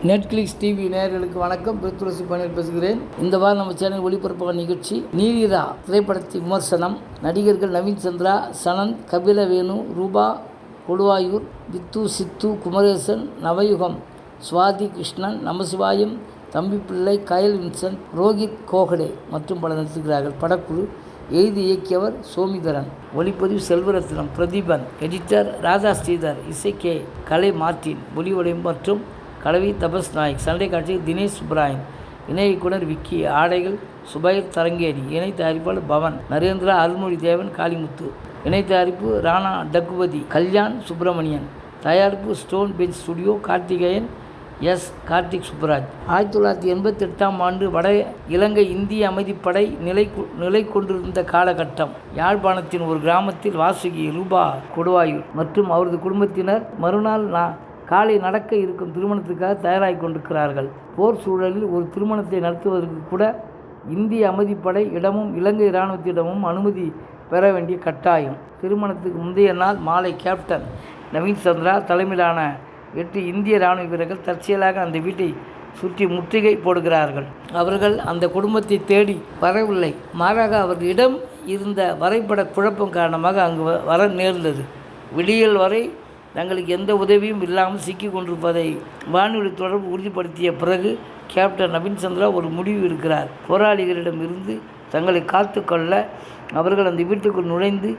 Netflix TV நேயர்களுக்கு வணக்கம். பெருத்துளசி பணியில் பேசுகிறேன். இந்த வாரம் நம்ம சேனல் ஒளிபரப்பான நிகழ்ச்சி நீலிரா திரைப்படத்தின் விமர்சனம். நடிகர்கள் நவீன் சந்திரா, சனந்த், கபிலவேணு, ரூபா Koduvayur, with, Sidhu, Kumaresan, Navayugam, Swathi Krishnan, Namasivayam, Thambipillai, Kayal Vincent, Rohit கோகடே மற்றும் பலர் நடித்திருக்கிறார்கள். படக்குழு எழுதி இயக்கியவர் சோமிதரன், ஒளிப்பதிவு செல்வரத்னம், பிரதீபன், எடிட்டர் ராதா ஸ்ரீதர், இசை கே கலை மார்ட்டின், ஒளிவடிவம் மற்றும் கலவி தபஸ் நாயக், சண்டை காட்சியில் தினேஷ் சுப்ராயன், இணை இயக்குனர் விக்கி, ஆடைகள் சுபைர் தரங்கேடி, இணை தயாரிப்பாளர் பவன், நரேந்திரா, அருள்மொழி தேவன், காளிமுத்து, இணை தயாரிப்பு ராணா டக்குபதி, கல்யாண் சுப்பிரமணியன், தயாரிப்பு stone bench studio, Karthikeyan, S. Karthik Subbaraj. 1988ஆம் ஆண்டு வட இலங்கை இந்திய அமைதிப்படை நிலை கொண்டிருந்த காலகட்டம். யாழ்ப்பாணத்தின் ஒரு கிராமத்தில் வாசுகி, ரூபா கொடுவாயூர் மற்றும் அவரது குடும்பத்தினர் மறுநாள் காலை நடக்க இருக்கும் திருமணத்துக்காக தயாராகி கொண்டிருக்கிறார்கள். போர் சூழலில் ஒரு திருமணத்தை நடத்துவதற்கு கூட இந்திய அமைதிப்படை இடமும் இலங்கை இராணுவத்திடமும் அனுமதி பெற வேண்டிய கட்டாயம். திருமணத்துக்கு முந்தைய நாள் மாலை கேப்டன் நவீன் சந்திரா தலைமையிலான 8 இந்திய இராணுவ வீரர்கள் தற்செயலாக அந்த வீட்டை சுற்றி முற்றுகை போடுகிறார்கள். அவர்கள் அந்த குடும்பத்தை தேடி வரவில்லை, மாறாக அவர்களிடம் இருந்த வரைபட குழப்பம் காரணமாக அங்கு வர நேர்ந்தது. விடியல் வரை தங்களுக்கு எந்த உதவியும் இல்லாமல் சிக்கி கொண்டிருப்பதை வானொலி தொடர்பு உறுதிப்படுத்திய பிறகு கேப்டன் நவீன் சந்திரா ஒரு முடிவு எடுக்கிறார். போராளிகளிடம் இருந்து தங்களை காத்து கொள்ள அவர்கள் அந்த வீட்டுக்குள் நுழைந்து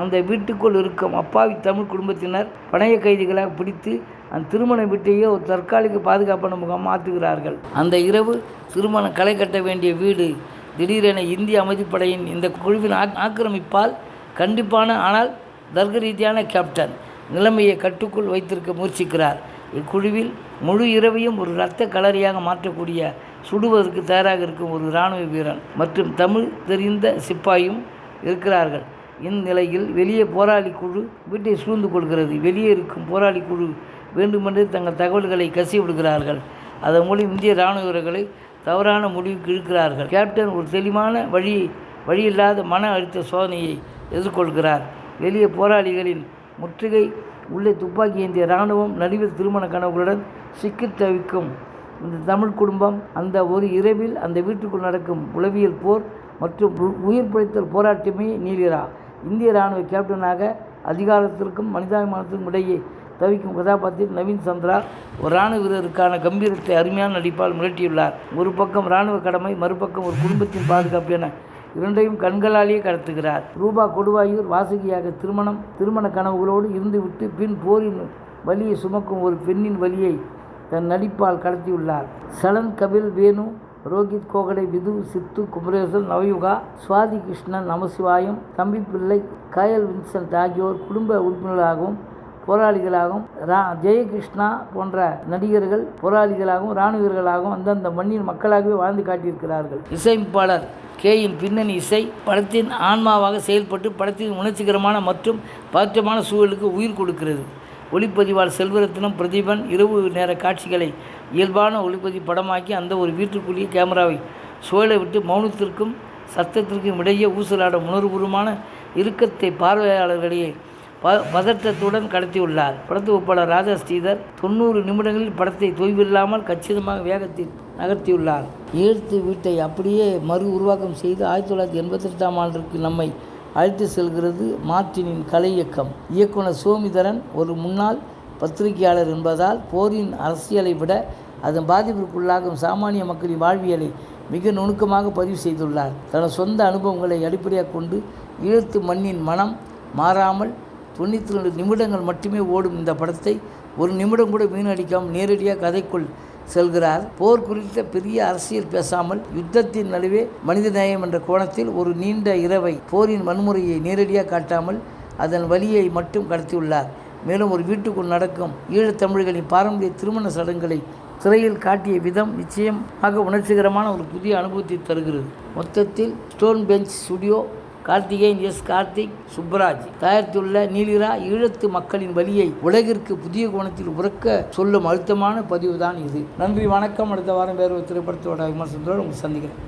அந்த வீட்டுக்குள் இருக்கும் அப்பாவி தமிழ் குடும்பத்தினர் பணைய கைதிகளாக பிடித்து அந்த திருமண வீட்டையே ஒரு தற்காலிக பாதுகாப்பான முகாம் மாற்றுகிறார்கள். அந்த இரவு திருமணம் களை கட்ட வேண்டிய வீடு திடீரென இந்திய அமைதிப்படையின் இந்த குழுவின் ஆக்கிரமிப்பால் கண்டிப்பான ஆனால் தர்க்க ரீதியான கேப்டன் நிலைமையை கட்டுக்குள் வைத்திருக்க முயற்சிக்கிறார். இக்குழுவில் முழு இரவையும் ஒரு இரத்த களரியாக மாற்றக்கூடிய சுடுவதற்கு தயாராக இருக்கும் ஒரு இராணுவ வீரன் மற்றும் தமிழ் தெரிந்த சிப்பாயும் இருக்கிறார்கள். இந்நிலையில் வெளியே போராளி குழு வீட்டை சூழ்ந்து கொள்கிறது. வெளியே இருக்கும் போராளி குழு வேண்டுமென்றே தங்கள் தகவல்களை கசிவிடுகிறார்கள். அதன் மூலம் இந்திய இராணுவ வீரர்களை தவறான முடிவுக்கு இழுக்கிறார்கள். கேப்டன் ஒரு தெளிவான வழியில்லாத மன அழுத்த சோதனையை எதிர்கொள்கிறார். வெளியே போராளிகளின் முற்றுகை, உள்ளே துப்பாக்கி ஏந்திய இராணுவம், நடுவில் திருமண கனவுகளுடன் சிக்கி தவிக்கும் இந்த தமிழ் குடும்பம். அந்த ஒரு இரவில் அந்த வீட்டுக்குள் நடக்கும் உளவியல் போர் மற்றும் உயிர் பிழைத்தல் போராட்டமே நீலிரா. இந்திய இராணுவ கேப்டனாக அதிகாரத்திற்கும் மனிதாபிமானத்திற்கும் இடையே தவிக்கும் கதாபாத்திரத்தில் நவீன் சந்திரா ஒரு இராணுவ வீரருக்கான கம்பீரத்தை அருமையான நடிப்பால் மிரட்டியுள்ளார். ஒரு பக்கம் இராணுவ கடமை, மறுபக்கம் ஒரு குடும்பத்தின் பாதுகாப்பு என இரண்டையும் கண்களாலேயே கடத்துகிறார். ரூபா கொடுவாயூர் வாசுகியாக திருமண கனவுகளோடு இருந்துவிட்டு பின் போரின் வலியை சுமக்கும் ஒரு பெண்ணின் வலியை தன் நடிப்பால் கடத்தியுள்ளார். சனந்த், கபில் வேணு, ரோஹித் கோகடே, விது, சித்து, குமரேசன், நவயுகா, சுவாதி கிருஷ்ணன், நமசிவாயம், தம்பிப்பிள்ளை, கயல் வின்சென்ட் ஆகியோர் குடும்ப உறுப்பினர்களாகவும் போராளிகளாகவும், ஜெயகிருஷ்ணா போன்ற நடிகர்கள் போராளிகளாகவும் இராணுவ வீரர்களாகவும் அந்தந்த மண்ணின் மக்களாகவே வாழ்ந்து காட்டியிருக்கிறார்கள். இசையமைப்பாளர் கேயின் பின்னணி இசை படத்தின் ஆன்மாவாக செயல்பட்டு படத்தின் உணர்ச்சிகரமான மற்றும் பதற்றமான சூழலுக்கு உயிர் கொடுக்கிறது. ஒளிப்பதிவாளர் செல்வரத்னம், பிரதீபன் இரவு நேர காட்சிகளை இயல்பான ஒளிப்பதிவு படமாக்கி அந்த ஒரு வீட்டுக்குள்ளேயே கேமராவை சுழல விட்டு மௌனத்திற்கும் சத்தத்திற்கும் இடையே ஊசலாடும் உணர்வுபூர்வமான இறுக்கத்தை பார்வையாளர்களிடையே பதற்றத்துடன் கடத்தியுள்ளார். படத்து ஒப்பாளர் ராதா ஸ்ரீதர் 90 நிமிடங்களில் படத்தை தொய்வில்லாமல் கச்சிதமாக வேகத்தில் நகர்த்தியுள்ளார். எழுத்து வீட்டை அப்படியே மறு உருவாக்கம் செய்து 1988ஆம் ஆண்டிற்கு நம்மை அழைத்து செல்கிறது மார்ட்டினின் கலை இயக்கம். இயக்குனர் சோமிதரன் ஒரு முன்னாள் பத்திரிகையாளர் என்பதால் போரின் அரசியலை விட அதன் பாதிப்பிற்குள்ளாகும் சாமானிய மக்களின் வாழ்வியலை மிக நுணுக்கமாக பதிவு செய்துள்ளார். தனது சொந்த அனுபவங்களை அடிப்படையாக கொண்டு ஈழத்து மண்ணின் மனம் மாறாமல் 92 நிமிடங்கள் மட்டுமே ஓடும் இந்த படத்தை ஒரு நிமிடம் கூட வீணடிக்காமல் நேரடியாக கதைக்குள் செல்கிறார். போர் குறித்த பெரிய அரசியல் பேசாமல் யுத்தத்தின் நடுவே மனிதநேயம் என்ற கோணத்தில் ஒரு நீண்ட இரவை, போரின் வன்முறையை நேரடியாக காட்டாமல் அதன் வலியை மட்டும் கடத்தியுள்ளார். மேலும் ஒரு வீட்டுக்குள் நடக்கும் ஈழத்தமிழர்களின் பாரம்பரிய திருமண சடங்குகளை திரையில் காட்டிய விதம் நிச்சயமாக உணர்ச்சிகரமான ஒரு புதிய அனுபவத்தை தருகிறது. மொத்தத்தில் stone bench studio, Karthikeyan, S. Karthik Subbaraj தயாரித்துள்ள நீலிரா ஈழத்து மக்களின் வலியை உலகிற்கு புதிய கோணத்தில் உறக்க சொல்லும் அழுத்தமான பதிவு தான் இது. நன்றி, வணக்கம். அடுத்த வாரம் வேறு ஒரு திரைப்படத்தோட விமர்சனத்தோடு உங்களை சந்திக்கிறேன்.